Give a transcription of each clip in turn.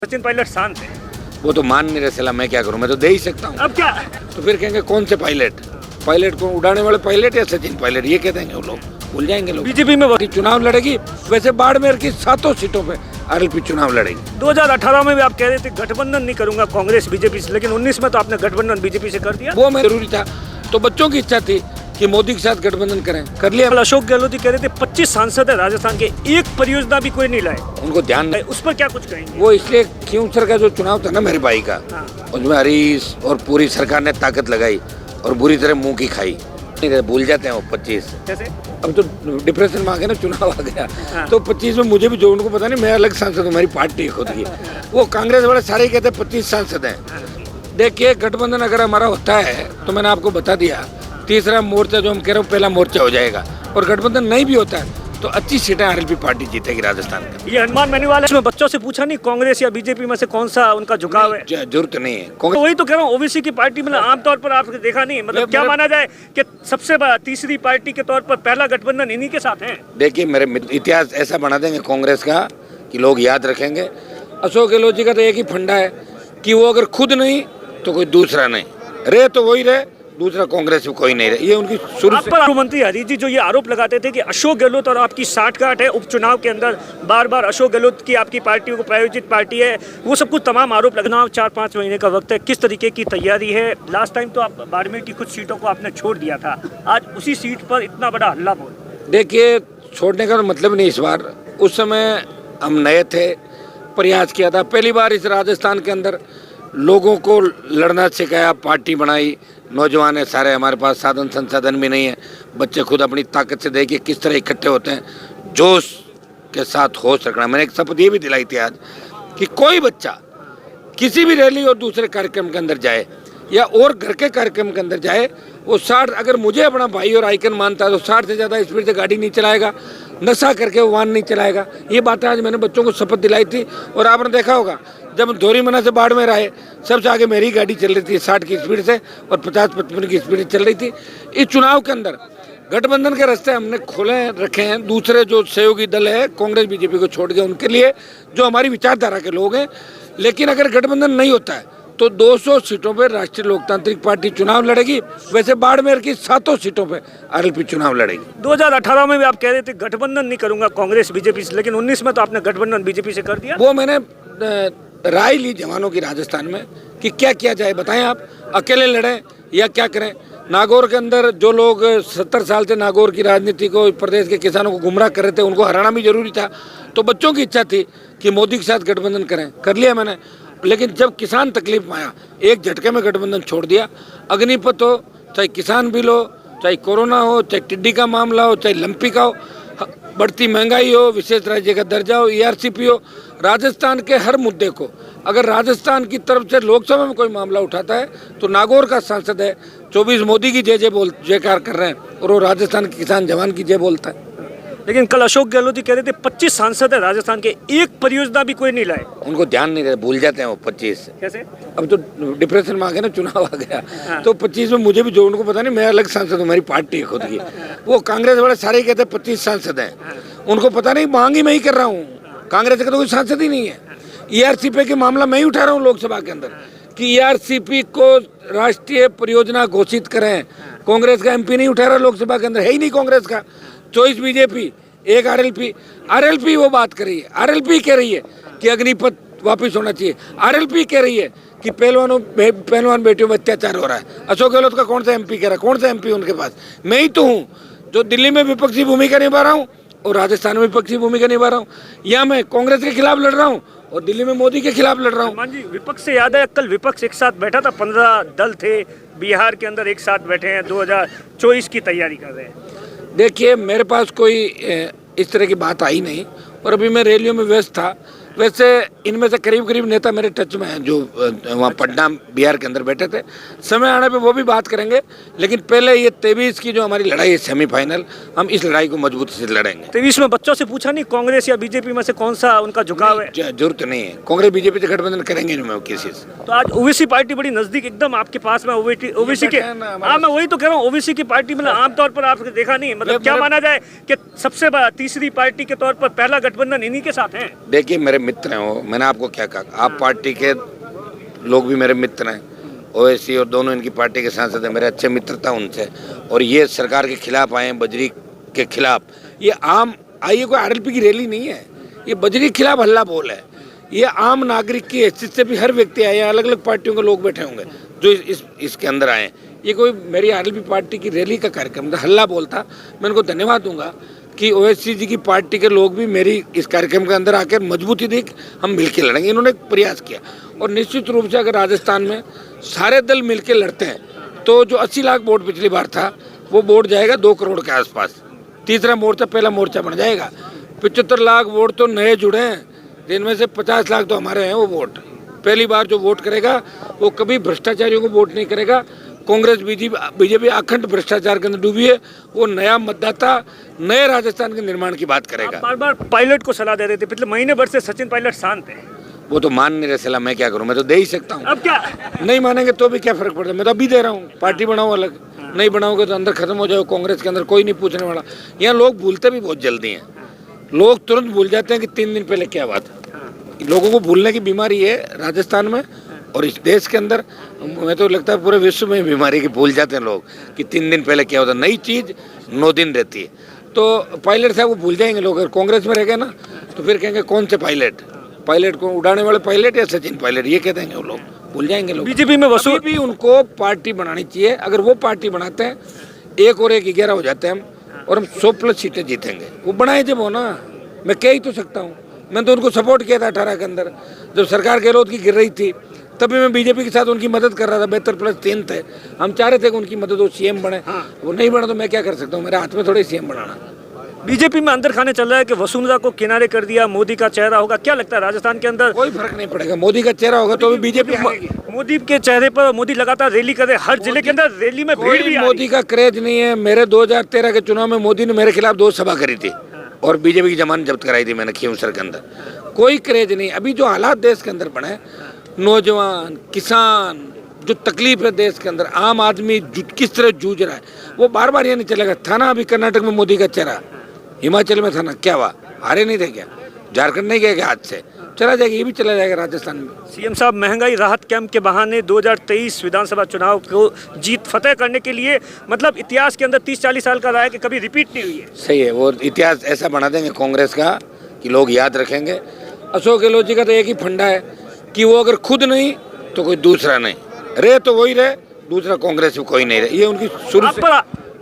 सचिन पायलट शांत है। वो तो मान नहीं रहे सलाह, मैं क्या करूं, मैं तो दे ही सकता हूं। अब क्या तो फिर कहेंगे कौन से पायलट, पायलट को उड़ाने वाले पायलट या सचिन पायलट, ये कह देंगे वो लोग, भूल जाएंगे लोग। बीजेपी में चुनाव लड़ेगी, वैसे बाड़मेर की 7 सीटों पे आरएलपी चुनाव लड़ेगी। 2018 में भी आप कह रहे थे गठबंधन नहीं करूंगा कांग्रेस बीजेपी से, लेकिन 19 में तो आपने गठबंधन बीजेपी से कर दिया। वो मैं जरूरी था, तो बच्चों की इच्छा थी कि मोदी के साथ गठबंधन करें, कर लिया। अशोक गहलोत जी कह रहे थे 25 सांसद है राजस्थान के, एक परियोजना भी कोई नहीं लाए। उनको ध्यान नहीं, उस पर क्या कुछ कहेंगे? वो इसलिए क्यों सर का जो चुनाव था ना मेरे भाई का, उसमें हरीश और पूरी सरकार ने ताकत लगाई और बुरी तरह मुंह की खाई। नहीं भूल जाते हैं वो 25 कैसे? अब तो डिप्रेशन में आ गया ना, चुनाव आ गया तो 25 में मुझे भी जो उनको पता नहीं, मैं अलग सांसद हूँ, मेरी पार्टी है खुद की। वो कांग्रेस वाले सारे कहते 25 सांसद हैं। देखिए गठबंधन अगर हमारा होता है तो मैंने आपको बता दिया, तीसरा मोर्चा जो हम कह रहे हो पहला मोर्चा हो जाएगा। और गठबंधन नहीं भी होता है तो अच्छी सीटें आरएलपी पार्टी जीतेगी राजस्थान में। ये हनुमान मेन्यूवाल है, इसमें बच्चों से पूछा नहीं कांग्रेस या बीजेपी में से कौन सा उनका झुकाव है? जरूरत नहीं है। तो वही तो कह रहा हूँ, ओबीसी की पार्टी मतलब आमतौर पर आपने देखा नहीं, मतलब क्या माना जाए कि सबसे तीसरी पार्टी के तौर पर पहला गठबंधन इन्हीं के साथ है? देखिए मेरे इतिहास ऐसा बना देंगे कांग्रेस का कि लोग याद रखेंगे। अशोक गहलोत जी का तो एक ही फंडा है कि वो अगर खुद नहीं तो कोई दूसरा नहीं रहे, तो वही रहे, दूसरा कांग्रेस में कोई नहीं रहे। ये उनकी शुरू से। गृहमंत्री हरीश जी जो ये आरोप लगाते थे कि अशोक गहलोत और आपकी साठगांठ है उपचुनाव के अंदर, बार बार अशोक गहलोत की आपकी पार्टी को प्रायोजित पार्टी है, वो सब कुछ तमाम आरोप लगना। 4-5 महीने का वक्त है, किस तरीके की तैयारी है? लास्ट टाइम तो आप बाड़मेर की कुछ सीटों को आपने छोड़ दिया था, आज उसी सीट पर इतना बड़ा हल्ला बोल। देखिए छोड़ने का मतलब नहीं, इस बार उस समय हम नए थे, प्रयास किया था पहली बार इस राजस्थान के अंदर, लोगों को लड़ना सिखाया, पार्टी बनाई, नौजवान है सारे, हमारे पास साधन संसाधन भी नहीं है, बच्चे खुद अपनी ताकत से देखिए किस तरह इकट्ठे होते हैं, जोश के साथ होश रखना। मैंने एक शपथ ये भी दिलाई थी आज कि कोई बच्चा किसी भी रैली और दूसरे कार्यक्रम के अंदर जाए या और घर के कार्यक्रम के अंदर जाए, वो 60, अगर मुझे अपना भाई और आइकन मानता है तो 60 से ज़्यादा स्पीड से गाड़ी नहीं चलाएगा, नशा करके वो वाहन नहीं चलाएगा। ये बातें आज मैंने बच्चों को शपथ दिलाई थी। और आपने देखा होगा जब धोरीमना से बाड़मेर आए, सबसे आगे मेरी गाड़ी चल रही थी 60 की स्पीड से और 50-55 की स्पीड चल रही थी। इस चुनाव के अंदर गठबंधन के रास्ते हमने खोले रखे हैं, दूसरे जो सहयोगी दल है कांग्रेस बीजेपी को छोड़ के उनके लिए, जो हमारी विचारधारा के लोग हैं। लेकिन अगर गठबंधन नहीं होता है तो 200 सीटों पर राष्ट्रीय लोकतांत्रिक पार्टी चुनाव लड़ेगी, वैसे बाड़मेर की 7 सीटों पे आरएलपी चुनाव लड़ेगी। 2018 में भी आप कह रहे थे गठबंधन नहीं करूंगा कांग्रेस बीजेपी से, लेकिन 19 में तो आपने गठबंधन बीजेपी से कर दिया। वो मैंने राय ली जवानों की राजस्थान में कि क्या किया जाए, बताएं आप, अकेले लड़ें या क्या करें। नागौर के अंदर जो लोग 70 साल से नागौर की राजनीति को, प्रदेश के किसानों को गुमराह कर रहे थे, उनको हराना भी जरूरी था। तो बच्चों की इच्छा थी कि मोदी के साथ गठबंधन करें, कर लिया मैंने। लेकिन जब किसान तकलीफ में आया, एक झटके में गठबंधन छोड़ दिया। अग्निपथ हो, चाहे किसान बिल हो, चाहे कोरोना हो, चाहे टिड्डी का मामला हो, चाहे लंपी का हो, बढ़ती महंगाई हो, विशेष राज्य का दर्जा हो, ईआरसीपी हो, राजस्थान के हर मुद्दे को अगर राजस्थान की तरफ से लोकसभा में कोई मामला उठाता है तो नागौर का सांसद है 24 मोदी की जयकार कर रहे हैं और वो राजस्थान के किसान जवान की जय बोलता है। लेकिन कल अशोक गहलोत जी कह रहे थे 25 सांसद है राजस्थान के, एक परियोजना भी कोई नहीं लाए। उनको ध्यान नहीं रहे, भूल जाते हैं वो 25। कैसे? अब तो डिप्रेशन में आ गया ना, चुनाव आ गया तो 25 में मुझे भी जो उनको पता नहीं, मैं अलग सांसद हूँ, मेरी पार्टी है खुद की। वो कांग्रेस वाले सारे कहते 25 सांसद हैं, उनको पता नहीं मांग ही मैं ही कर रहा हूँ, कांग्रेस का तो कोई सांसद ही नहीं है। ईआरसीपी के मामला मैं ही उठा रहा हूँ लोकसभा के अंदर कि ईआरसीपी को राष्ट्रीय परियोजना घोषित करें। कांग्रेस का एमपी नहीं उठा रहा लोकसभा के अंदर, है ही नहीं कांग्रेस का। 24 बीजेपी, एक आरएलपी वो बात कर रही है, आरएलपी कह रही है कि अग्निपथ वापस होना चाहिए, आरएलपी कह रही है कि पहलवान बेटियों में अत्याचार हो रहा है। अशोक गहलोत का कौन सा एमपी कह रहा है? कौन सा एमपी उनके पास? मैं ही तो हूँ जो दिल्ली में विपक्षी भूमिका निभा रहा हूँ और राजस्थान में विपक्षी भूमिका निभा रहा हूँ। यहाँ मैं कांग्रेस के खिलाफ लड़ रहा हूँ और दिल्ली में मोदी के खिलाफ लड़ रहा हूँ। जी, विपक्ष से याद है कल विपक्ष एक साथ बैठा था, 15 दल थे बिहार के अंदर एक साथ बैठे हैं, 2024 की तैयारी कर रहे हैं। देखिए मेरे पास कोई इस तरह की बात आई नहीं और अभी मैं रैलियों में व्यस्त था। वैसे इनमें से करीब नेता मेरे टच में हैं जो वहाँ पटना बिहार के अंदर बैठे थे। समय आने पे वो भी बात करेंगे, लेकिन पहले ये 23 की जो हमारी लड़ाई है सेमीफाइनल, हम इस लड़ाई को मजबूती से लड़ेंगे। 23 में बच्चों से पूछा नहीं कांग्रेस या बीजेपी में से कौन सा उनका झुकाव है? जरूरत नहीं है, कांग्रेस बीजेपी से गठबंधन करेंगे नहीं मैं किसी से। तो आज ओबीसी पार्टी बड़ी नजदीक एकदम आपके पास में, ओबीसी के, हाँ मैं वही तो कह रहा हूँ, ओबीसी की पार्टी मतलब आमतौर पर आपने देखा नहीं, मतलब क्या माना जाए कि सबसे तीसरी पार्टी के तौर पर पहला गठबंधन इन्हीं के साथ है? देखिए मित्र हैं वो, मैंने आपको क्या कहा, आप पार्टी के लोग भी मेरे मित्र हैं, ओवैसी और दोनों इनकी पार्टी के सांसद हैं, मेरे अच्छे मित्रता उनसे, और ये सरकार के खिलाफ आए हैं, बजरी के खिलाफ। ये आम आइए कोई आरएलपी की रैली नहीं है, ये बजरी के खिलाफ हल्ला बोल है। ये आम नागरिक की हैसियत से भी हर व्यक्ति आए हैं, अलग अलग पार्टियों के लोग बैठे होंगे जो इसके अंदर आए हैं। ये कोई मेरी आरएलपी पार्टी की रैली का कार्यक्रम था, हल्ला बोलता। मैं उनको धन्यवाद दूंगा कि ओवैसी जी की पार्टी के लोग भी मेरी इस कार्यक्रम के अंदर आकर मजबूती दी, हम मिलकर लड़ेंगे। इन्होंने एक प्रयास किया, और निश्चित रूप से अगर राजस्थान में सारे दल मिलकर लड़ते हैं तो जो 80 लाख वोट पिछली बार था वो वोट जाएगा 2 करोड़ के आसपास। तीसरा मोर्चा पहला मोर्चा बन जाएगा। 75 लाख वोट तो नए जुड़े हैं, जिनमें से 50 लाख तो हमारे हैं। वो वोट पहली बार जो वोट करेगा वो कभी भ्रष्टाचारियों को वोट नहीं करेगा। कांग्रेस बीजेपी अखंड भ्रष्टाचार के अंदर डूबी है। वो नया मतदाता नए राजस्थान के निर्माण की बात करेगा। बार बार पायलट को सलाह दे रहे थे, पिछले महीने भर से सचिन पायलट शांत है। वो तो मान नहीं रहे सलाह, मैं क्या करूं, मैं तो दे ही सकता हूं। अब क्या नहीं मानेंगे तो भी क्या फर्क पड़ता है, मैं तो अभी दे रहा हूं। पार्टी बनाओ अलग, नहीं बनाओगे तो अंदर खत्म हो जाओ। कांग्रेस के अंदर कोई नहीं पूछने वाला। यहाँ लोग भूलते भी बहुत जल्दी हैं, लोग तुरंत भूल जाते हैं कि 3 दिन पहले क्या बात है। लोगों को भूलने की बीमारी है राजस्थान में और इस देश के अंदर। मैं तो लगता है पूरे विश्व में बीमारी की भूल जाते हैं लोग कि 3 दिन पहले क्या होता है। नई चीज़ 9 दिन रहती है। तो पायलट साहब वो भूल जाएंगे लोग। अगर कांग्रेस में रह गए ना तो फिर कहेंगे कौन से पायलट को उड़ाने वाले पायलट या सचिन पायलट, ये कह देंगे वो लोग, भूल जाएंगे लोग। बीजेपी में वसूल भी उनको पार्टी बनानी चाहिए। अगर वो पार्टी बनाते हैं 1 और 1 11 हो जाते हैं हम, और हम 100+ सीटें जीतेंगे। वो बनाए जब हो ना, मैं कह ही तो सकता हूँ। मैंने तो उनको सपोर्ट किया था 18 के अंदर, जब सरकार गहलोत की गिर रही थी तभी मैं बीजेपी के साथ उनकी मदद कर रहा था। 72+3 थे, हम चाह रहे थे कि उनकी मदद हो, सीएम बने। वो नहीं बना तो मैं क्या कर सकता हूँ, मेरे हाथ में थोड़े सीएम बनाना। बीजेपी में अंदर खाने चल रहा है कि वसुंधरा को किनारे कर दिया, मोदी का चेहरा होगा। क्या लगता है राजस्थान के अंदर कोई फर्क नहीं पड़ेगा, मोदी का चेहरा होगा तो भी बीजेपी आएगी। मोदी के चेहरे पर मोदी लगातार रैली कर रहे, हर जिले के अंदर रैली में भीड़ भी मोदी का क्रेज नहीं है। मेरे 2013 के चुनाव में मोदी ने मेरे खिलाफ 2 सभा करी थी और बीजेपी की जमानत जब्त कराई थी मैंने खींवसर के अंदर। कोई क्रेज नहीं। अभी जो हालात देश के अंदर बने, नौजवान किसान, जो तकलीफ है देश के अंदर, आम आदमी किस तरह जूझ रहा है, वो बार बार ये नहीं चलेगा। था ना अभी कर्नाटक में मोदी का चेहरा, हिमाचल में था ना, क्या हुआ, हारे नहीं थे क्या? झारखंड नहीं गया क्या हाथ से? चला जाएगा, ये भी चला जाएगा राजस्थान में। सीएम साहब महंगाई राहत कैंप के बहाने 2023 विधानसभा चुनाव को जीत फतेह करने के लिए, मतलब इतिहास के अंदर 30-40 साल का रहा है कि कभी रिपीट नहीं हुई है। सही है, वो इतिहास ऐसा बना देंगे कांग्रेस का कि लोग याद रखेंगे। अशोक गहलोत जी का तो एक ही फंडा है कि वो अगर खुद नहीं तो कोई दूसरा नहीं रहे, तो वही रहे, दूसरा कांग्रेस में कोई नहीं रहे। ये उनकी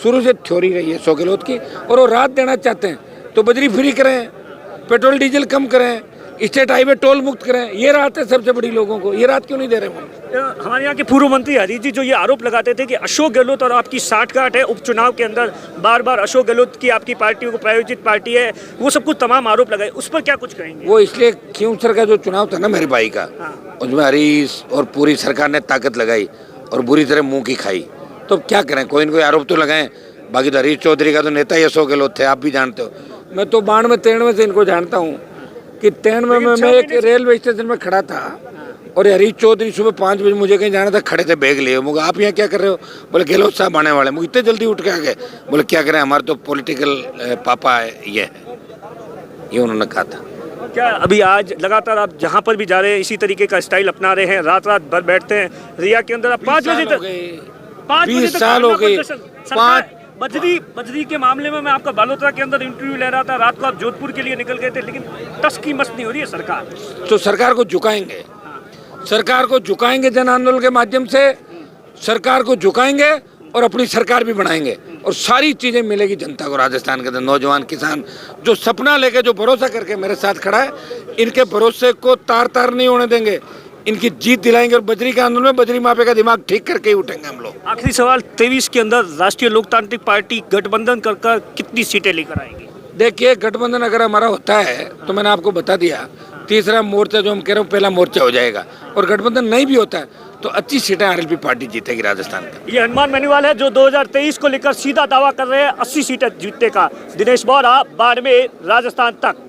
शुरू से थ्योरी रही है अशोक गहलोत की। और वो राहत देना चाहते हैं तो बजरी फ्री करें, पेट्रोल डीजल कम करें, स्टेट हाईवे टोल मुक्त करें। ये राहत है सबसे बड़ी लोगों को, ये राहत क्यों नहीं दे रहे वो? हमारे यहाँ के पूर्व मंत्री हरीश जी जो ये आरोप लगाते थे कि अशोक गहलोत और आपकी साठगांठ है उपचुनाव के अंदर, बार बार अशोक गहलोत की आपकी पार्टी को प्रायोजित पार्टी है, वो सब कुछ तमाम आरोप लगाए, उस पर क्या कुछ कहेंगे? वो इसलिए खींवसर का जो चुनाव था ना मेरे भाई का, उसमें हरीश और पूरी सरकार ने ताकत लगाई और बुरी तरह मुंह की खाई। तो क्या करें, कोई न कोई आरोप तो लगाएं। बाकी तो हरीश चौधरी का तो नेता ही अशोक गहलोत थे, आप भी जानते हो। मैं तो 92-93 से इनको जानता हूँ कि 93 में मैं एक रेलवे स्टेशन में खड़ा था और हरीश चौधरी सुबह 5 बजे मुझे कहीं जाना था, खड़े थे बैग लिए। मुझे आप यहाँ क्या कर रहे हो? बोले गहलोत साहब आने वाले। मुझे इतने जल्दी उठ के आ गए। बोले क्या करें, हमारे तो पॉलिटिकल पापा है, ये उन्होंने कहा था। क्या अभी आज लगातार आप जहाँ पर भी जा रहे हैं इसी तरीके का स्टाइल अपना रहे हैं, रात रात भर बैठते हैं रिया के अंदर? 5 बजे तक 20 साल हो गए। 5 बजरी के मामले में मैं आपका बालोतरा के अंदर इंटरव्यू ले रहा था, रात को आप जोधपुर के लिए निकल गए थे, लेकिन टस की मस्त नहीं हो रही है सरकार। तो सरकार को झुकाएंगे, सरकार को झुकाएंगे जन आंदोलन के माध्यम से। सरकार को झुकाएंगे और अपनी सरकार भी बनाएंगे और सारी चीजें मिलेगी जनता को। राजस्थान के अंदर नौजवान किसान जो सपना लेके, जो भरोसा करके मेरे साथ खड़ा है, इनके भरोसे को तार तार नहीं होने देंगे। इनकी जीत दिलाएंगे और बजरी के आंदोलन में बजरी माफिया का दिमाग ठीक करके ही उठेंगे हम लोग। आखिरी सवाल, 23 के अंदर राष्ट्रीय लोकतांत्रिक पार्टी गठबंधन कर कितनी सीटें लेकर आएगी? देखिए, गठबंधन अगर हमारा होता है तो मैंने आपको बता दिया, तीसरा मोर्चा जो हम कह रहे हैं पहला मोर्चा हो जाएगा। और गठबंधन नहीं भी होता है तो 25 सीटें आरएलपी पार्टी जीतेगी राजस्थान का। ये हनुमान मेनुवाल है जो 2023 को लेकर सीधा दावा कर रहे हैं 80 सीटें जीतने का। दिनेश बोरा, बाड़मेर, राजस्थान तक।